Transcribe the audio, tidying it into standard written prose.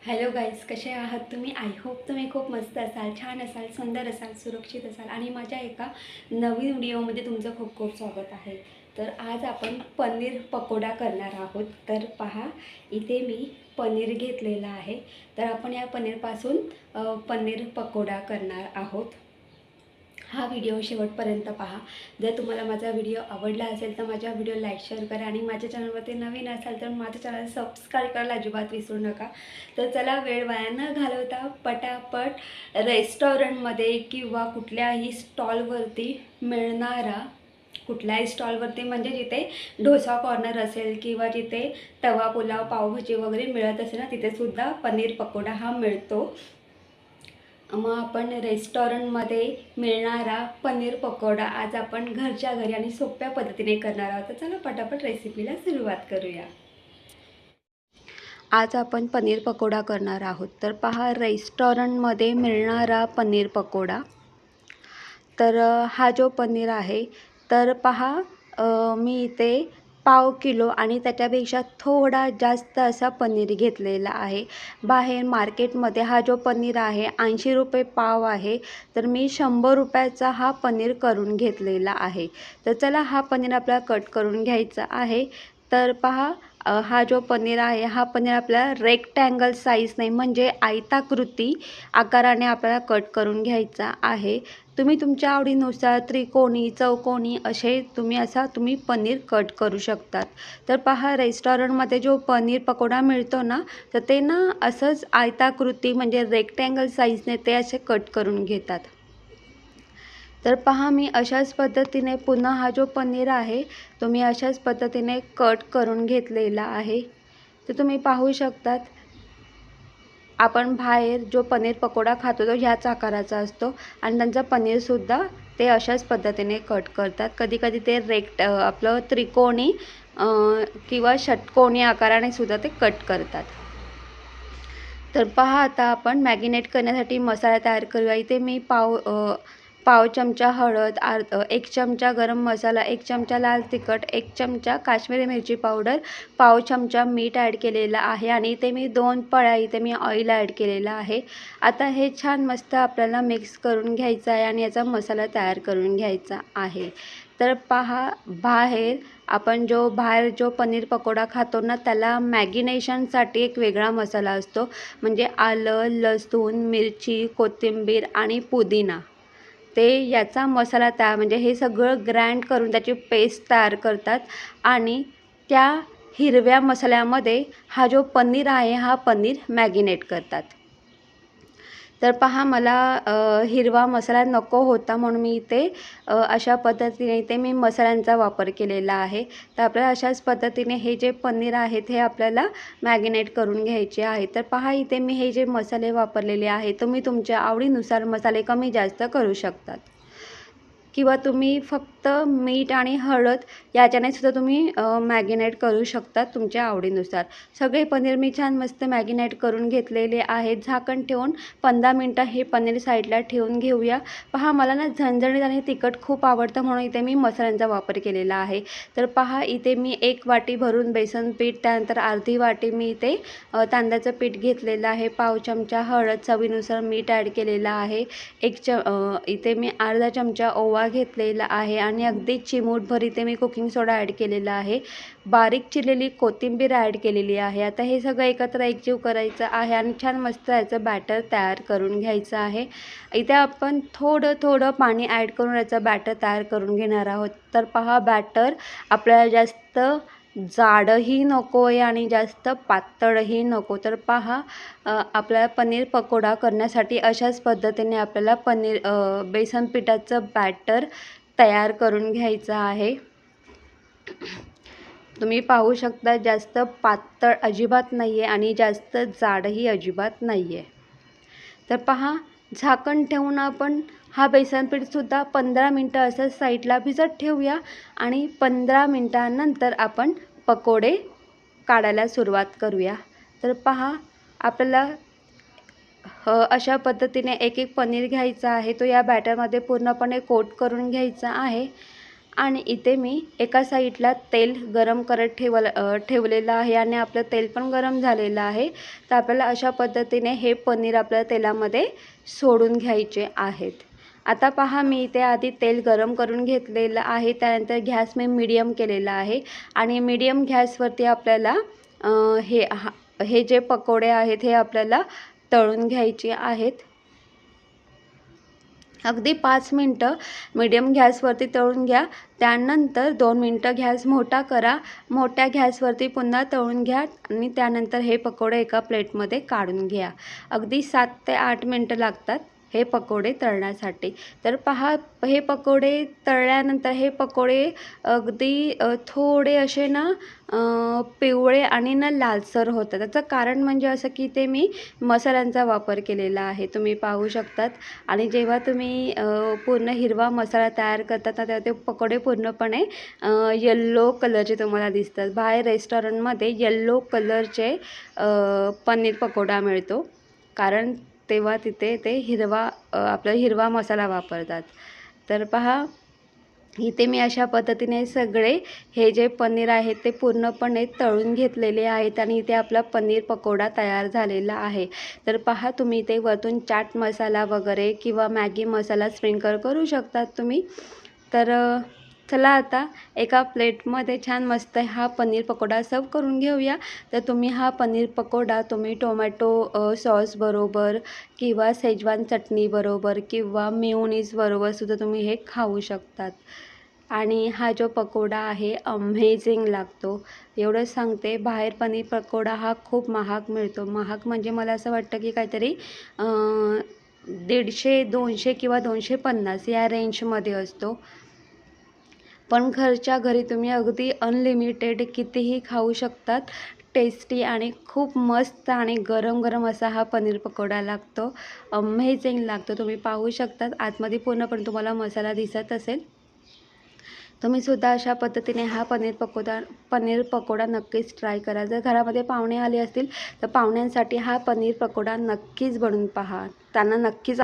Hello guys, कसे आहात तुम्ही? आय होप तुम्ही खूप मस्त असाल, छान असाल, सुंदर असाल, सुरक्षित असाल आणि माझ्या एका नवीन व्हिडिओमध्ये तुमचं खूप खूप स्वागत आहे. तर आज आपण पनीर पकोडा करणार आहोत. तर पहा, इथे मी पनीर घेतलेलं आहे. तर आपण या पनीरपासून पनीर पकोडा करणार आहोत. हा व्हिडिओ शेवटपर्यंत पहा. जर तुम्हाला माझा व्हिडिओ आवडला असेल तर माझ्या व्हिडिओ लाईक शेअर करा आणि माझ्या चॅनलवरती नवीन असाल तर माझ्या चॅनल सबस्क्राईब करायला अजिबात विसरू नका. तर चला, वेळ वाया न घालवता पटापट रेस्टॉरंटमध्ये किंवा कुठल्याही स्टॉलवरती मिळणारा, कुठल्याही स्टॉलवरती म्हणजे जिथे डोसा कॉर्नर असेल किंवा जिथे तवा पुलाव पावभाजी वगैरे मिळत असेल ना, तिथेसुद्धा पनीर पकोडा हा मिळतो. मग आपण रेस्टॉरंटमध्ये मिळणारा पनीर पकोडा आज आपण घरच्या घरी आणि सोप्या पद्धतीने करणार आहोत. तर चला पटापट रेसिपीला सुरुवात करूया. आज आपण पनीर पकोडा करणार आहोत. तर पहा, रेस्टॉरंटमध्ये मिळणारा पनीर पकोडा. तर हा जो पनीर आहे, तर पहा, मी इथे पाव किलो आणि त्याच्यापेक्षा थोडा जास्त असा पनीर घेतलेला आहे. बाहेर मार्केटमध्ये हा जो पनीर आहे 80 रुपये पाव आहे. तर मी 100 रुपयाचा हा पनीर करून घेतलेला आहे. तर चला, हा पनीर आपल्याला कट करून घ्यायचा आहे. तर पहा, हा जो पनीर आहे, हा पनीर आपल्याला रेक्टँगल साईजने म्हणजे आयताकृती आकाराने आपल्याला कट करून घ्यायचा आहे. तुम्ही तुमच्या आवडीनुसार त्रिकोणी, चौकोनी असे तुम्ही पनीर कट करू शकतात. तर पहा, रेस्टॉरंटमध्ये जो पनीर पकोडा मिळतो ना, तर ते ना असंच आयताकृती म्हणजे रेक्टँगल साईजने ते असे कट करून घेतात. तर पहा, मी अशाच पद्धतीने पुन्हा हा जो पनीर आहे तो मी अशाच पद्धतीने कट करून घेतलेला आहे. तर तुम्ही पाहू शकतात, आपण बाहेर जो पनीर पकोडा खातो तो ह्याच आकाराचा असतो आणि त्यांचं पनीरसुद्धा ते अशाच पद्धतीने कट करतात. कधीकधी ते आपलं त्रिकोणी किंवा षटकोनी आकाराने सुद्धा ते कट करतात. तर पहा, आता आपण मॅगिनेट करण्यासाठी मसाला तयार करूया. इथे मी पाव चमचा हळद, 1 चमचा गरम मसाला, 1 चमचा लाल तिखट, 1 चमचा काश्मीरी मिरची पावडर, पाव चमचा मीठ ॲड केलेलं आहे आणि इथे मी 2 पळ्या इथे मी ऑइल ॲड केलेलं आहे. आता हे छान मस्त आपल्याला मिक्स करून घ्यायचं आहे आणि याचा मसाला तयार करून घ्यायचा आहे. तर पहा, आपण बाहेर जो पनीर पकोडा खातो ना, त्याला मॅगिनेशनसाठी एक वेगळा मसाला असतो. म्हणजे आलं, लसूण, मिरची, कोथिंबीर आणि पुदिना, ते याचा मसाला म्हणजे हे सगळं ग्राइंड करून त्याची पेस्ट तयार करतात आणि त्या हिरव्या मसाल्यामध्ये हा जो पनीर आहे हा पनीर मॅगिनेट करतात. तर पहा, मला हिरवा मसाला नको होता म्हणून मी इथे अशा पद्धतीने इथे मी मसाल्यांचा वापर केलेला आहे. तर आपल्याला अशाच पद्धतीने हे जे पनीर आहेत हे आपल्याला मॅगिनेट करून घ्यायचे आहे. तर पहा, इथे मी हे जे मसाले वापरलेले आहेत, तुम्ही तुमच्या आवडीनुसार मसाले कमी जास्त करू शकतात किंवा तुम्ही फक्त मीठ आणि हळद याच्याने सुद्धा तुम्ही मॅगिनेट करू शकता तुमच्या आवडीनुसार. सगळे पनीर मी छान मस्त मॅगिनेट करून घेतलेले आहेत. झाकण ठेवून 15 मिनटं हे पनीर साईडला ठेवून घेऊया. पहा, मला ना झणझणीत आणि तिखट खूप आवडतं म्हणून इथे मी मसाल्यांचा वापर केलेला आहे. तर पहा, इथे मी 1 वाटी भरून बेसन पीठ, त्यानंतर अर्धी वाटी मी इथे तांदळाचं पीठ घेतलेलं आहे. पाव चमचा हळद, चवीनुसार मीठ ॲड केलेलं आहे. इथे मी अर्धा चमचा ओवा घेतलेला आहे आणि अगदी चिमूटभर इथे मी कुकिंग सोडा ॲड केलेला आहे. बारीक चिरलेली कोथिंबीर ॲड केलेली आहे. आता हे सगळं एकत्र एकजीव करायचं आहे आणि छान मस्त याचं बॅटर तयार करून घ्यायचं आहे. इथे आपण थोडं थोडं पाणी ॲड करून याचं बॅटर तयार करून घेणार आहोत. तर पहा, बॅटर आपल्याला जास्त जाडही नको आहे आणि जास्त पातळही नको. तर पहा, आपल्याला पनीर पकोडा करण्यासाठी अशाच पद्धतीने आपल्याला बेसन पिठाचं बॅटर तयार करून घ्यायचं आहे. तुम्ही पाहू शकता, जास्त पातळ अजिबात नाही आहे आणि जास्त जाडही अजिबात नाही आहे. तर पहा, झाकण ठेवून आपण हा बेसन पीठसुद्धा 15 मिनटं असं साईडला भिजत ठेवूया आणि 15 मिनटानंतर आपण पकोडे काढायला सुरुवात करूया. तर पहा, आपल्याला अशा पद्धतीने एक एक पनीर घ्यायचा आहे. तो या बॅटरमध्ये पूर्णपणे कोट करून घ्यायचा आहे आणि इथे मी एका साईडला तेल गरम करत ठेवलेलं आहे आणि आपलं तेल पण गरम झालेलं आहे. तर आपल्याला अशा पद्धतीने हे पनीर आपल्या तेलामध्ये सोडून घ्यायचे आहेत. आता पहा, मी इथे आधी तेल गरम करून घेतलेलं आहे. त्यानंतर गॅस मी मीडियम केलेला आहे आणि मीडियम गॅसवरती आपल्याला हे जे पकोडे आहेत हे आपल्याला तळून घ्यायचे आहेत. अगदी 5 मिनटं मीडियम गॅसवरती तळून घ्या. त्यानंतर 2 मिनटं गॅस मोठा करा. मोठ्या गॅसवरती पुन्हा तळून घ्या आणि त्यानंतर हे पकोडे एका प्लेटमध्ये काढून घ्या. अगदी 7 ते 8 मिनटं लागतात हे पकोडे तळण्यासाठी. तर पहा, हे पकोडे तळल्यानंतर हे पकोडे अगदी थोडे असे ना पिवळे आणि ना लालसर होतात. त्याचं कारण म्हणजे असं की ते मी मसाल्यांचा वापर केलेला आहे, तुम्ही पाहू शकतात. आणि जेव्हा तुम्ही पूर्ण हिरवा मसाला तयार करतात ना, तेव्हा ते पकोडे पूर्णपणे येल्लो कलरचे तुम्हाला दिसतात. बाहेर रेस्टॉरंटमध्ये येल्लो कलरचे पनीर पकोडा मिळतो, कारण तेव्हा तिथे ते आपला हिरवा मसाला वापरतात. तर पहा, इथे मी अशा पद्धतीने सगळे हे जे पनीर आहे ते पूर्णपणे तळून घेतलेले आहेत आणि इथे आपला पनीर पकोडा तयार झालेला आहे. तर पहा, तुम्ही इथे वरतून चाट मसाला वगैरे किंवा मॅगी मसाला स्प्रिंकल करू शकतात तुम्ही. तर चला, आता एका प्लेटमध्ये छान मस्त हा पनीर पकोडा सर्व करून घेऊया. तर तुम्ही हा पनीर पकोडा टोमॅटो सॉस बरोबर किंवा शेजवान चटणी बरोबर किंवा मेयोनीज बरोबर सुद्धा तुम्ही हे खाऊ शकतात. आणि हा जो पकोडा आहे अमेझिंग लागतो. एवढंच सांगते, बाहेर पनीर पकोडा हा खूप महाग मिळतो. महाग म्हणजे मला असं वाटतं की काहीतरी 150, 200 किंवा 250 या रेंजमध्ये असतो. पण घरच्या घरी तुम्ही अगदी अनलिमिटेड कितीही खाऊ शकतात. टेस्टी आणि खूप मस्त आणि गरम गरम असा हा पनीर पकोडा लागतो. अमेझिंग लागतो. तुम्ही पाहू शकतात, आतमध्ये पूर्णपणे तुम्हाला मसाला दिसत असेल. तुम्ही सुद्धा अशा पद्धतीने हा पनीर पकोडा नक्कीच ट्राय करा. जर घरामध्ये पाहुणे आले असतील तर पाहुण्यांसाठी हा पनीर पकोडा नक्कीच बनवून पहा. त्यांना नक्कीच